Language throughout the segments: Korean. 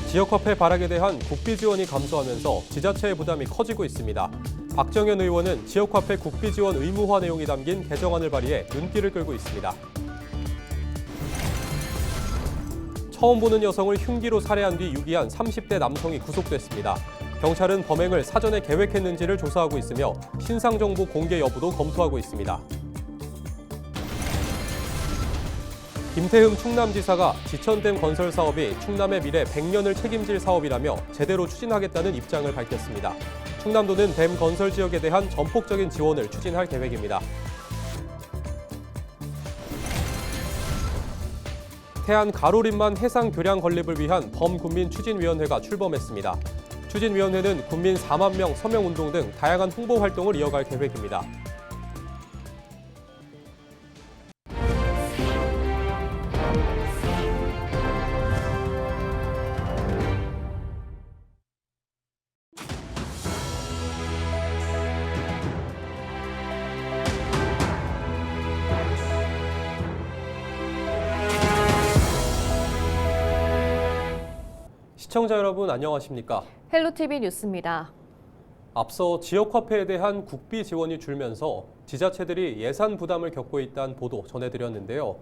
지역화폐 발행에 대한 국비 지원이 감소하면서 지자체의 부담이 커지고 있습니다. 박정현 의원은 지역화폐 국비 지원 의무화 내용이 담긴 개정안을 발의해 눈길을 끌고 있습니다. 처음 보는 여성을 흉기로 살해한 뒤 유기한 30대 남성이 구속됐습니다. 경찰은 범행을 사전에 계획했는지를 조사하고 있으며 신상 정보 공개 여부도 검토하고 있습니다. 김태흠 충남지사가 지천댐 건설 사업이 충남의 미래 100년을 책임질 사업이라며 제대로 추진하겠다는 입장을 밝혔습니다. 충남도는 댐 건설 지역에 대한 전폭적인 지원을 추진할 계획입니다. 태안 가로림만 해상 교량 건립을 위한 범군민 추진위원회가 출범했습니다. 추진위원회는 군민 4만 명 서명운동 등 다양한 홍보 활동을 이어갈 계획입니다. 시청자 여러분 안녕하십니까? 헬로티비 뉴스입니다. 앞서 지역화폐에 대한 국비 지원이 줄면서 지자체들이 예산 부담을 겪고 있다는 보도 전해드렸는데요.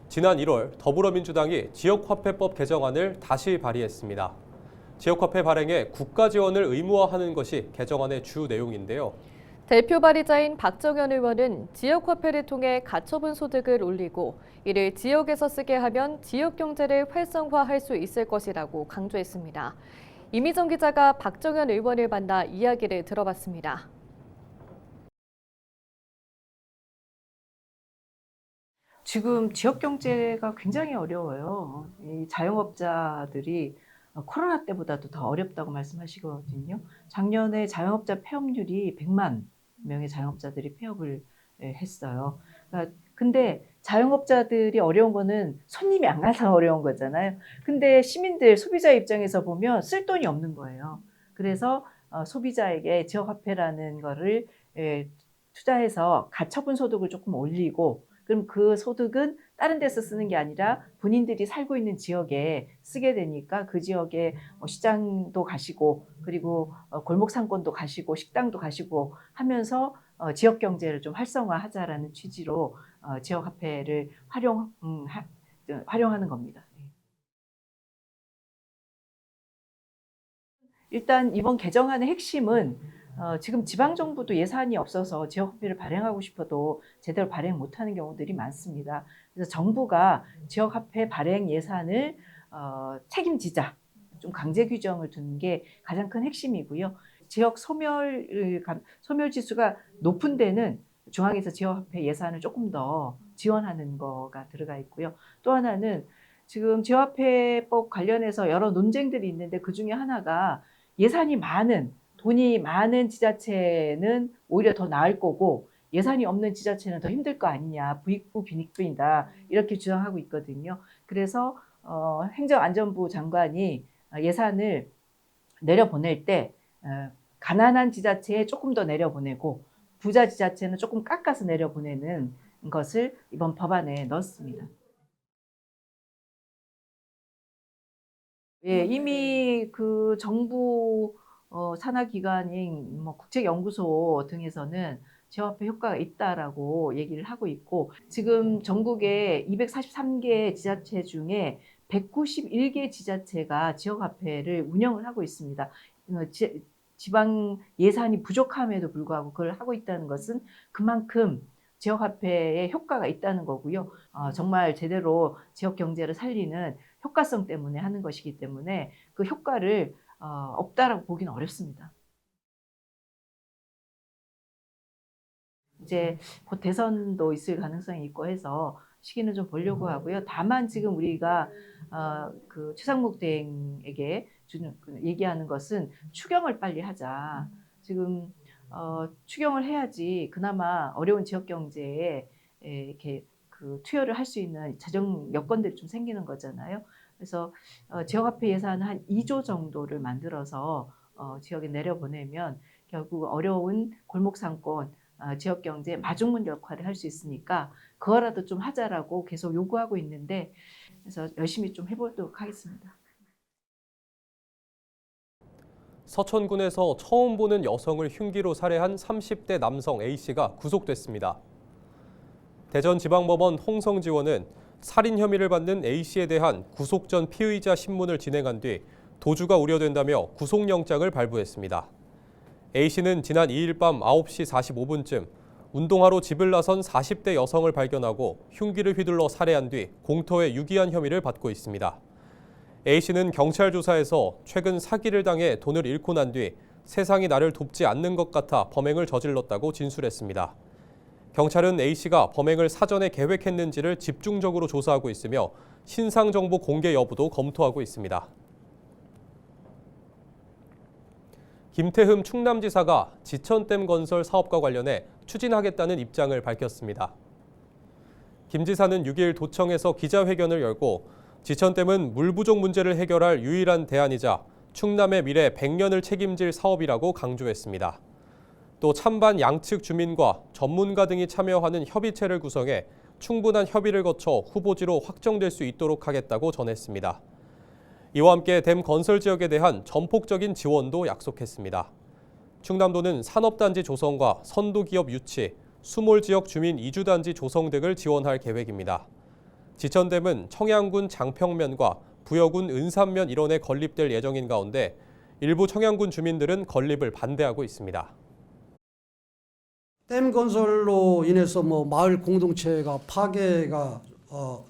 지난 1월 더불어민주당이 지역화폐법 개정안을 다시 발의했습니다. 지역화폐 발행에 국가 지원을 의무화하는 것이 개정안의 주 내용인데요. 대표 발의자인 박정현 의원은 지역화폐를 통해 가처분 소득을 올리고 이를 지역에서 쓰게 하면 지역 경제를 활성화할 수 있을 것이라고 강조했습니다. 이미정 기자가 박정현 의원을 만나 이야기를 들어봤습니다. 지금 지역 경제가 굉장히 어려워요. 이 자영업자들이 코로나 때보다도 더 어렵다고 말씀하시거든요. 작년에 자영업자 폐업률이 100만 명의 자영업자들이 폐업을 했어요. 근데 자영업자들이 어려운 거는 손님이 안 가서 어려운 거잖아요. 근데 시민들, 소비자 입장에서 보면 쓸 돈이 없는 거예요. 그래서 소비자에게 지역화폐라는 거를 투자해서 가처분 소득을 조금 올리고 그럼 그 소득은 다른 데서 쓰는 게 아니라 본인들이 살고 있는 지역에 쓰게 되니까 그 지역에 시장도 가시고 그리고 골목 상권도 가시고 식당도 가시고 하면서 지역 경제를 좀 활성화하자라는 취지로 지역화폐를 활용하는 겁니다. 일단 이번 개정안의 핵심은 지금 지방정부도 예산이 없어서 지역화폐를 발행하고 싶어도 제대로 발행 못하는 경우들이 많습니다. 그래서 정부가 지역화폐 발행 예산을 책임지자, 좀 강제 규정을 두는 게 가장 큰 핵심이고요. 지역 소멸 지수가 높은 데는 중앙에서 지역화폐 예산을 조금 더 지원하는 거가 들어가 있고요. 또 하나는 지금 지역화폐법 관련해서 여러 논쟁들이 있는데 그 중에 하나가 돈이 많은 지자체는 오히려 더 나을 거고 예산이 없는 지자체는 더 힘들 거 아니냐, 부익부 빈익부인다 이렇게 주장하고 있거든요. 그래서 행정안전부 장관이 예산을 내려보낼 때 가난한 지자체에 조금 더 내려보내고 부자 지자체는 조금 깎아서 내려보내는 것을 이번 법안에 넣었습니다. 예, 이미 그 정부 산하기관인 국책연구소 등에서는 지역화폐 효과가 있다라고 얘기를 하고 있고 지금 전국에 243개 지자체 중에 191개 지자체가 지역화폐를 운영을 하고 있습니다. 지방 예산이 부족함에도 불구하고 그걸 하고 있다는 것은 그만큼 지역화폐에 효과가 있다는 거고요. 정말 제대로 지역 경제를 살리는 효과성 때문에 하는 것이기 때문에 그 효과를 없다라고 보기는 어렵습니다. 이제 곧 대선도 있을 가능성이 있고 해서 시기는 좀 보려고 하고요. 다만 지금 우리가 그 최상목 대행에게 얘기하는 것은 추경을 빨리 하자. 지금 추경을 해야지 그나마 어려운 지역 경제에 이렇게 그 투여를 할 수 있는 재정 여건들이 좀 생기는 거잖아요. 그래서 지역화폐 예산 한 2조 정도를 만들어서 지역에 내려보내면 결국 어려운 골목 상권 지역 경제 마중물 역할을 할 수 있으니까 그거라도 좀 하자라고 계속 요구하고 있는데 그래서 열심히 좀 해보도록 하겠습니다. 서천군에서 처음 보는 여성을 흉기로 살해한 30대 남성 A씨가 구속됐습니다. 대전지방법원 홍성지원은 살인 혐의를 받는 A씨에 대한 구속 전 피의자 신문을 진행한 뒤 도주가 우려된다며 구속영장을 발부했습니다. A씨는 지난 2일 밤 9시 45분쯤 운동하러 집을 나선 40대 여성을 발견하고 흉기를 휘둘러 살해한 뒤 공터에 유기한 혐의를 받고 있습니다. A씨는 경찰 조사에서 최근 사기를 당해 돈을 잃고 난 뒤 세상이 나를 돕지 않는 것 같아 범행을 저질렀다고 진술했습니다. 경찰은 A씨가 범행을 사전에 계획했는지를 집중적으로 조사하고 있으며 신상 정보 공개 여부도 검토하고 있습니다. 김태흠 충남지사가 지천댐 건설 사업과 관련해 추진하겠다는 입장을 밝혔습니다. 김 지사는 6일 도청에서 기자회견을 열고 지천댐은 물 부족 문제를 해결할 유일한 대안이자 충남의 미래 100년을 책임질 사업이라고 강조했습니다. 또 찬반 양측 주민과 전문가 등이 참여하는 협의체를 구성해 충분한 협의를 거쳐 후보지로 확정될 수 있도록 하겠다고 전했습니다. 이와 함께 댐 건설 지역에 대한 전폭적인 지원도 약속했습니다. 충남도는 산업단지 조성과 선도기업 유치, 수몰 지역 주민 이주단지 조성 등을 지원할 계획입니다. 지천댐은 청양군 장평면과 부여군 은산면 일원에 건립될 예정인 가운데 일부 청양군 주민들은 건립을 반대하고 있습니다. 댐 건설로 인해서 마을 공동체가 파괴가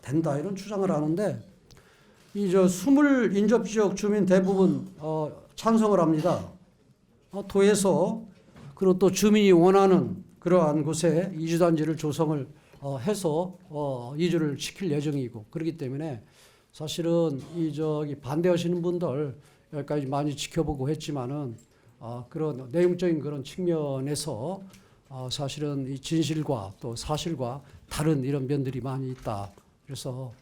된다 이런 주장을 하는데 수물 인접 지역 주민 대부분 찬성을 합니다. 도에서 그리고 또 주민이 원하는 그러한 곳에 이주단지를 조성을 해서 이주를 시킬 예정이고 그렇기 때문에 사실은 반대하시는 분들 여기까지 많이 지켜보고 했지만은 그런 내용적인 그런 측면에서 사실은 이 진실과 또 사실과 다른 이런 면들이 많이 있다. 그래서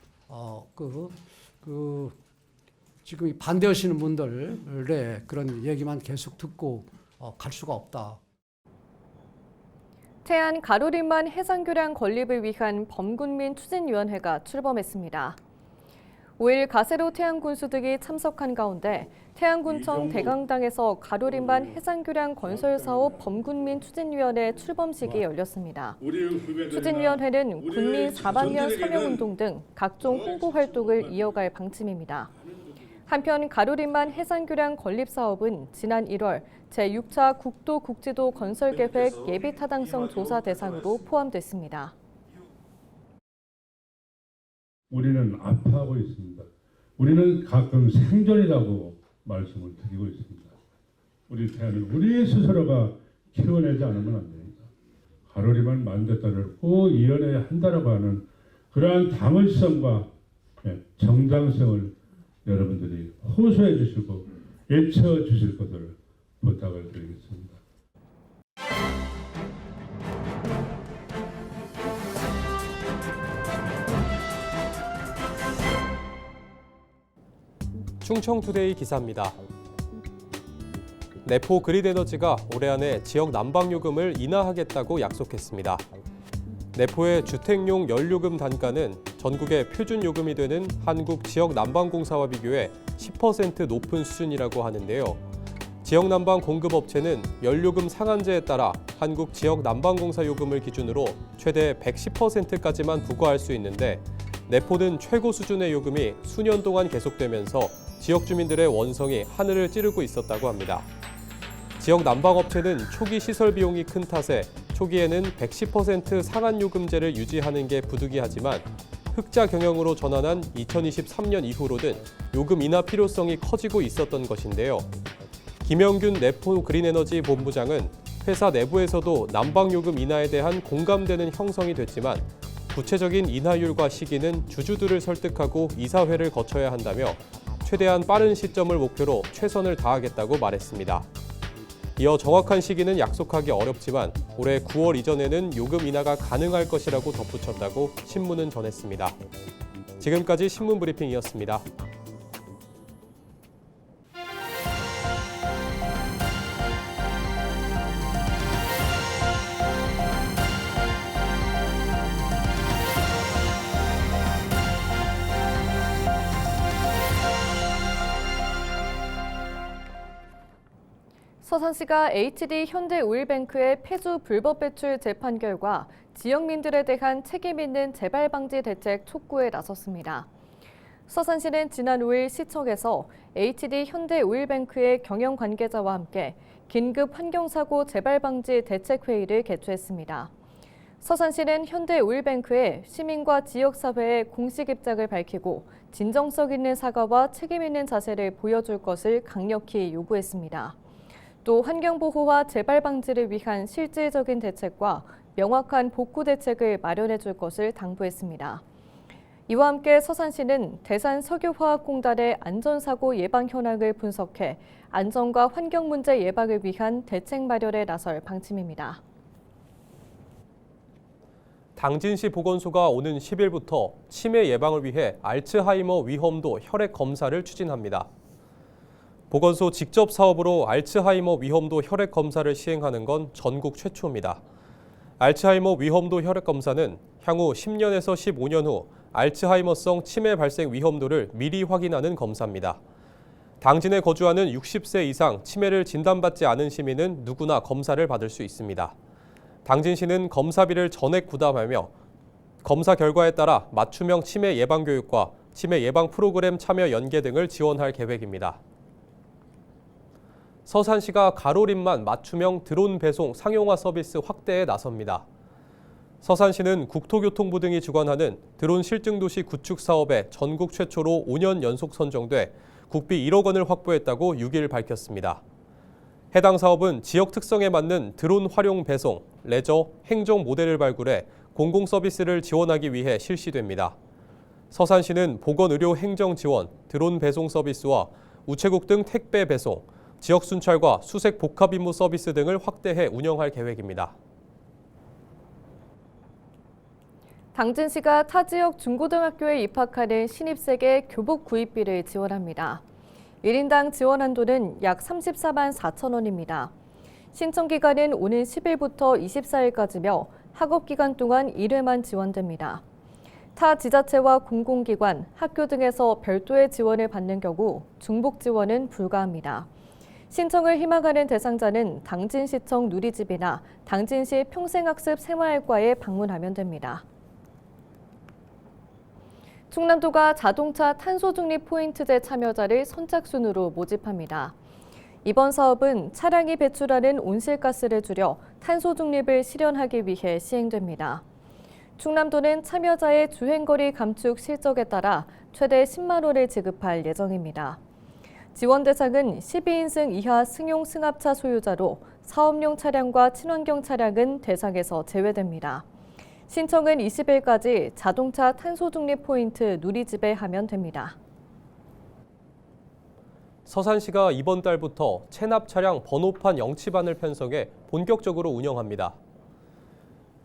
지금 이 반대하시는 분들의 그런 얘기만 계속 듣고 갈 수가 없다. 태안 가로림만 해상교량 건립을 위한 범군민 추진위원회가 출범했습니다. 5일 가세로 태안군수 등이 참석한 가운데 태안군청 대강당에서 가로림만 해상교량 건설 사업 범군민 추진위원회 출범식이 열렸습니다. 추진위원회는 군민 4방면 서명운동 등 각종 홍보 활동을 이어갈 방침입니다. 한편 가로림만 해상교량 건립 사업은 지난 1월 제6차 국도국지도 건설계획 예비타당성 조사 대상으로 포함됐습니다. 우리는 아파하고 있습니다. 우리는 가끔 생존이라고 말씀을 드리고 있습니다. 우리 태안을 우리 스스로가 키워내지 않으면 안 됩니다. 가로림만 만들었다를 꼭 이어내야 한다라고 하는 그러한 당위성과 정당성을 여러분들이 호소해 주시고 외쳐 주실 것을 부탁을 드리겠습니다. 충청투데이 기사입니다. 내포 그린에너지가 올해 안에 지역 난방요금을 인하하겠다고 약속했습니다. 내포의 주택용 연료금 단가는 전국의 표준 요금이 되는 한국 지역난방공사와 비교해 10% 높은 수준이라고 하는데요. 지역난방 공급업체는 연료금 상한제에 따라 한국 지역난방공사 요금을 기준으로 최대 110%까지만 부과할 수 있는데 내포는 최고 수준의 요금이 수년 동안 계속되면서 지역 주민들의 원성이 하늘을 찌르고 있었다고 합니다. 지역 난방업체는 초기 시설 비용이 큰 탓에 초기에는 110% 상한 요금제를 유지하는 게 부득이하지만 흑자 경영으로 전환한 2023년 이후로는 요금 인하 필요성이 커지고 있었던 것인데요. 김영균 내포 그린에너지 본부장은 회사 내부에서도 난방요금 인하에 대한 공감대는 형성이 됐지만 구체적인 인하율과 시기는 주주들을 설득하고 이사회를 거쳐야 한다며 최대한 빠른 시점을 목표로 최선을 다하겠다고 말했습니다. 이어 정확한 시기는 약속하기 어렵지만 올해 9월 이전에는 요금 인하가 가능할 것이라고 덧붙였다고 신문은 전했습니다. 지금까지 신문 브리핑이었습니다. 서산시가 HD 현대오일뱅크의 폐주 불법 배출 재판 결과 지역민들에 대한 책임 있는 재발 방지 대책 촉구에 나섰습니다. 서산시는 지난 5일 시청에서 HD 현대오일뱅크의 경영 관계자와 함께 긴급 환경사고 재발 방지 대책회의를 개최했습니다. 서산시는 현대오일뱅크에 시민과 지역사회의 공식 입장을 밝히고 진정성 있는 사과와 책임 있는 자세를 보여줄 것을 강력히 요구했습니다. 또 환경보호와 재발 방지를 위한 실질적인 대책과 명확한 복구 대책을 마련해 줄 것을 당부했습니다. 이와 함께 서산시는 대산석유화학공단의 안전사고 예방 현황을 분석해 안전과 환경 문제 예방을 위한 대책 마련에 나설 방침입니다. 당진시 보건소가 오는 10일부터 치매 예방을 위해 알츠하이머 위험도 혈액 검사를 추진합니다. 보건소 직접 사업으로 알츠하이머 위험도 혈액 검사를 시행하는 건 전국 최초입니다. 알츠하이머 위험도 혈액 검사는 향후 10년에서 15년 후 알츠하이머성 치매 발생 위험도를 미리 확인하는 검사입니다. 당진에 거주하는 60세 이상 치매를 진단받지 않은 시민은 누구나 검사를 받을 수 있습니다. 당진시는 검사비를 전액 부담하며 검사 결과에 따라 맞춤형 치매 예방 교육과 치매 예방 프로그램 참여 연계 등을 지원할 계획입니다. 서산시가 가로림만 맞춤형 드론 배송 상용화 서비스 확대에 나섭니다. 서산시는 국토교통부 등이 주관하는 드론 실증도시 구축 사업에 전국 최초로 5년 연속 선정돼 국비 1억 원을 확보했다고 6일 밝혔습니다. 해당 사업은 지역 특성에 맞는 드론 활용 배송, 레저, 행정 모델을 발굴해 공공 서비스를 지원하기 위해 실시됩니다. 서산시는 보건의료 행정 지원, 드론 배송 서비스와 우체국 등 택배 배송, 지역 순찰과 수색 복합 임무 서비스 등을 확대해 운영할 계획입니다. 당진시가 타 지역 중고등학교에 입학하는 신입생의 교복 구입비를 지원합니다. 1인당 지원 한도는 약 34만 4천 원입니다. 신청 기간은 오는 10일부터 24일까지며 학업 기간 동안 1회만 지원됩니다. 타 지자체와 공공기관, 학교 등에서 별도의 지원을 받는 경우 중복 지원은 불가합니다. 신청을 희망하는 대상자는 당진시청 누리집이나 당진시 평생학습 생활과에 방문하면 됩니다. 충남도가 자동차 탄소중립 포인트제 참여자를 선착순으로 모집합니다. 이번 사업은 차량이 배출하는 온실가스를 줄여 탄소중립을 실현하기 위해 시행됩니다. 충남도는 참여자의 주행거리 감축 실적에 따라 최대 10만 원을 지급할 예정입니다. 지원 대상은 12인승 이하 승용 승합차 소유자로 사업용 차량과 친환경 차량은 대상에서 제외됩니다. 신청은 20일까지 자동차 탄소중립 포인트 누리집에 하면 됩니다. 서산시가 이번 달부터 체납 차량 번호판 영치반을 편성해 본격적으로 운영합니다.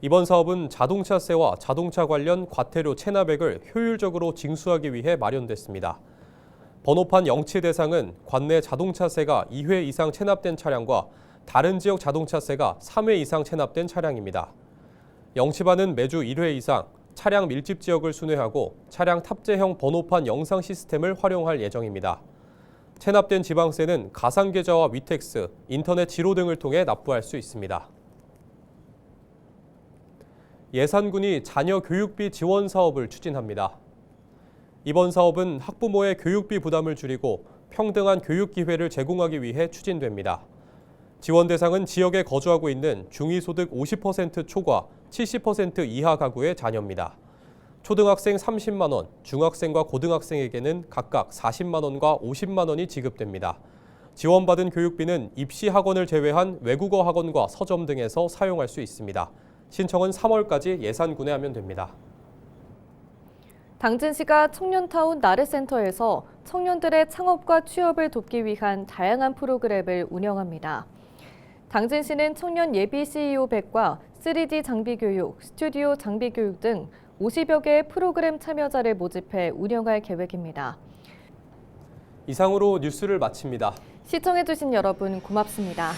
이번 사업은 자동차세와 자동차 관련 과태료 체납액을 효율적으로 징수하기 위해 마련됐습니다. 번호판 영치 대상은 관내 자동차세가 2회 이상 체납된 차량과 다른 지역 자동차세가 3회 이상 체납된 차량입니다. 영치반은 매주 1회 이상 차량 밀집 지역을 순회하고 차량 탑재형 번호판 영상 시스템을 활용할 예정입니다. 체납된 지방세는 가상계좌와 위택스, 인터넷 지로 등을 통해 납부할 수 있습니다. 예산군이 자녀 교육비 지원 사업을 추진합니다. 이번 사업은 학부모의 교육비 부담을 줄이고 평등한 교육 기회를 제공하기 위해 추진됩니다. 지원 대상은 지역에 거주하고 있는 중위소득 50% 초과 70% 이하 가구의 자녀입니다. 초등학생 30만 원, 중학생과 고등학생에게는 각각 40만 원과 50만 원이 지급됩니다. 지원받은 교육비는 입시 학원을 제외한 외국어 학원과 서점 등에서 사용할 수 있습니다. 신청은 3월까지 예산군에하면 됩니다. 당진시가 청년타운 나래센터에서 청년들의 창업과 취업을 돕기 위한 다양한 프로그램을 운영합니다. 당진시는 청년 예비 CEO 100과 3D 장비 교육, 스튜디오 장비 교육 등 50여 개의 프로그램 참여자를 모집해 운영할 계획입니다. 이상으로 뉴스를 마칩니다. 시청해주신 여러분 고맙습니다.